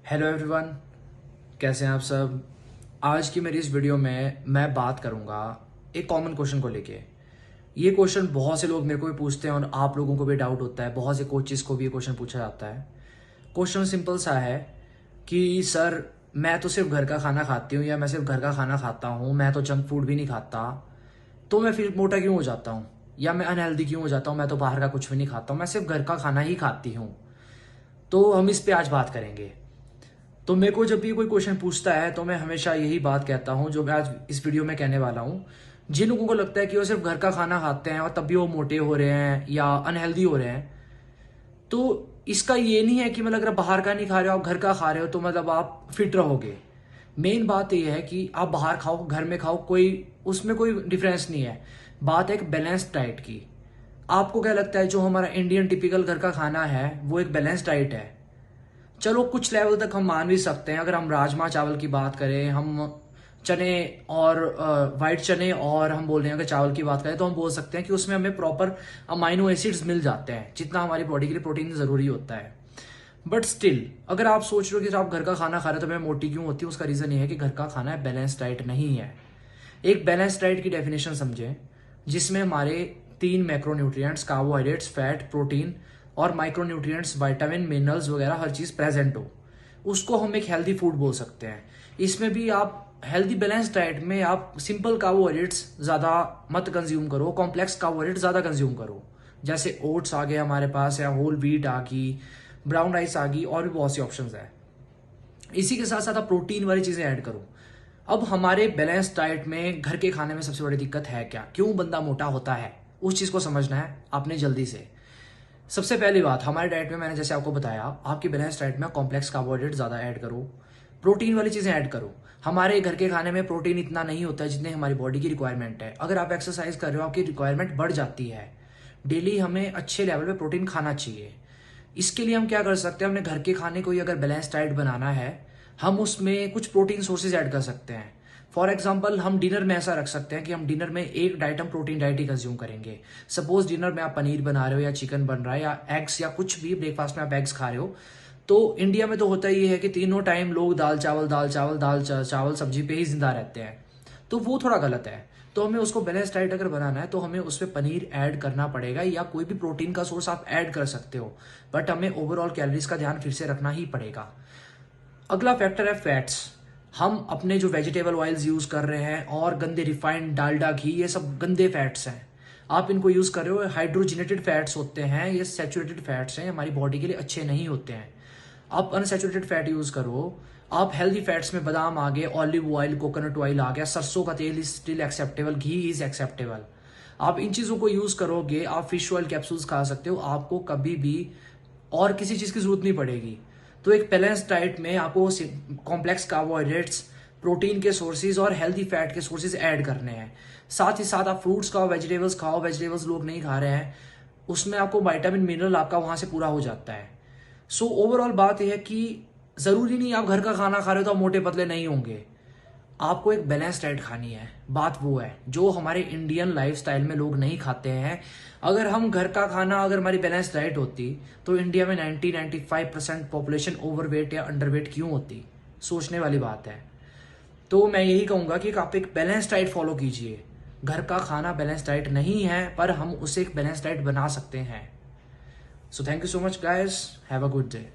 Hello everyone, कैसे हैं आप सब। आज की मेरी इस वीडियो में मैं बात करूंगा एक कॉमन क्वेश्चन को लेके। ये क्वेश्चन बहुत से लोग मेरे को भी पूछते हैं और आप लोगों को भी डाउट होता है, बहुत से कोचेस को भी ये क्वेश्चन पूछा जाता है। क्वेश्चन सिंपल सा है कि सर मैं तो सिर्फ घर का खाना खाती हूँ या मैं सिर्फ घर का खाना खाता हूँ, मैं तो जंक फूड भी नहीं खाता, तो मैं फिर मोटा क्यों हो जाता हूँ या मैं अनहेल्दी क्यों हो जाता हूँ। मैं तो बाहर का कुछ भी नहीं खाता हूँ, मैं सिर्फ घर का खाना ही खाती हूँ। तो हम इस पे आज बात करेंगे। तो मेरे को जब भी कोई क्वेश्चन पूछता है तो मैं हमेशा यही बात कहता हूँ जो मैं आज इस वीडियो में कहने वाला हूँ। जिन लोगों को लगता है कि वो सिर्फ घर का खाना खाते हैं और तब भी वो मोटे हो रहे हैं या अनहेल्दी हो रहे हैं, तो इसका ये नहीं है कि मतलब अगर आप बाहर का नहीं खा रहे हो, आप घर का खा रहे हो तो मतलब आप फिट रहोगे। मेन बात ये है कि आप बाहर खाओ घर में खाओ, कोई उसमें कोई डिफरेंस नहीं है। बात है एक बैलेंस्ड डाइट की। आपको क्या लगता है जो हमारा इंडियन टिपिकल घर का खाना है वो एक बैलेंस्ड डाइट है? चलो कुछ लेवल तक हम मान भी सकते हैं। अगर हम राजमा चावल की बात करें, हम चने और वाइट चने और हम बोल रहे हैं अगर चावल की बात करें तो हम बोल सकते हैं कि उसमें हमें प्रॉपर अमाइनो एसिड्स मिल जाते हैं जितना हमारी बॉडी के लिए प्रोटीन जरूरी होता है। बट स्टिल अगर आप सोच रहे हो कि आप घर का खाना खा रहे हो तो मैं मोटी क्यों होती हूँ, उसका रीजन ये है कि घर का खाना बैलेंस डाइट नहीं है। एक बैलेंस डाइट की डेफिनेशन समझें जिसमें हमारे 3 मैक्रोन्यूट्रिएंट्स, कार्बोहाइड्रेट्स, फैट, प्रोटीन और माइक्रोन्यूट्रिएंट्स, विटामिन, मिनरल्स वगैरह हर चीज प्रेजेंट हो, उसको हम एक हेल्दी फूड बोल सकते हैं। इसमें भी आप हेल्दी बैलेंस डाइट में आप सिंपल कार्बोहाइड्रेट्स ज्यादा मत कंज्यूम करो, कॉम्प्लेक्स कार्बोहाइड्रेट्स ज्यादा कंज्यूम करो। जैसे ओट्स आ गए हमारे पास, या होल व्हीट आ गई, ब्राउन राइस आ गई, और भी बहुत सी ऑप्शंस है। इसी के साथ साथ आप प्रोटीन वाली चीजें ऐड करो। अब हमारे बैलेंस डाइट में घर के खाने में सबसे बड़ी दिक्कत है क्या, क्यों बंदा मोटा होता है, उस चीज को समझना है आपने जल्दी से। सबसे पहली बात, हमारे डाइट में मैंने जैसे आपको बताया, आपकी बैलेंस डाइट में कॉम्प्लेक्स कार्बोहाइड्रेट ज्यादा ऐड करो, प्रोटीन वाली चीजें ऐड करो। हमारे घर के खाने में प्रोटीन इतना नहीं होता है जितने हमारी बॉडी की रिक्वायरमेंट है। अगर आप एक्सरसाइज कर रहे हो आपकी रिक्वायरमेंट बढ़ जाती है। डेली हमें अच्छे लेवल पे प्रोटीन खाना चाहिए। इसके लिए हम क्या कर सकते हैं, अपने घर के खाने को ही अगर बैलेंस डाइट बनाना है, हम उसमें कुछ प्रोटीन सोर्सेज ऐड कर सकते हैं। फॉर एग्जाम्पल हम डिनर में ऐसा रख सकते हैं कि हम डिनर में एक डाइट हम प्रोटीन डाइट ही कंज्यूम करेंगे। सपोज डिनर में आप पनीर बना रहे हो या चिकन बन रहा है या एग्स या कुछ भी, ब्रेकफास्ट में आप एग्स खा रहे हो, तो इंडिया में तो होता ही है कि तीनों टाइम लोग दाल चावल दाल चावल दाल चावल सब्जी पे ही जिंदा रहते हैं। तो वो थोड़ा गलत है। तो हमें उसको बैलेंस डाइट अगर बनाना है तो हमें उसमें पनीर ऐड करना पड़ेगा या कोई भी प्रोटीन का सोर्स आप ऐड कर सकते हो, बट हमें ओवरऑल कैलोरीज का ध्यान फिर से रखना ही पड़ेगा। अगला फैक्टर है फैट्स। हम अपने जो वेजिटेबल ऑयल्स यूज कर रहे हैं और गंदे रिफाइंड डालडा घी, ये सब गंदे फैट्स हैं। आप इनको यूज कर रहे हो, हाइड्रोजिनेटेड फैट्स होते हैं, ये सैचुरेटेड फैट्स हैं, हमारी बॉडी के लिए अच्छे नहीं होते हैं। आप अनसैचुरेटेड फैट यूज करो। आप हेल्दी फैट्स में बादाम आ गए, ऑलिव ऑयल, कोकोनट ऑयल आ गया, सरसों का तेल is still acceptable, ghee is acceptable. आप इन चीजों को यूज करोगे, आप फिश ऑयल कैप्सूल्स खा सकते हो, आपको कभी भी और किसी चीज की जरूरत नहीं पड़ेगी। तो एक बैलेंस डाइट में आपको कॉम्प्लेक्स कार्बोहाइड्रेट्स, प्रोटीन के सोर्सेज और हेल्दी फैट के सोर्सेज ऐड करने हैं। साथ ही साथ आप फ्रूट्स खाओ, वेजिटेबल्स खाओ, वेजिटेबल्स लोग नहीं खा रहे हैं, उसमें आपको विटामिन मिनरल आपका वहां से पूरा हो जाता है। सो ओवरऑल बात यह है कि जरूरी नहीं आप घर का खाना खा रहे हो तो आप मोटे पतले नहीं होंगे। आपको एक बैलेंस डाइट खानी है। बात वो है जो हमारे इंडियन लाइफस्टाइल में लोग नहीं खाते हैं। अगर हम घर का खाना, अगर हमारी बैलेंस डाइट होती तो इंडिया में 90-95% पॉपुलेशन ओवरवेट या अंडरवेट क्यों होती? सोचने वाली बात है। तो मैं यही कहूंगा कि आप एक बैलेंस डाइट फॉलो कीजिए। घर का खाना बैलेंस डाइट नहीं है, पर हम उसे एक बैलेंस डाइट बना सकते हैं। So thank you so much guys, have a good day.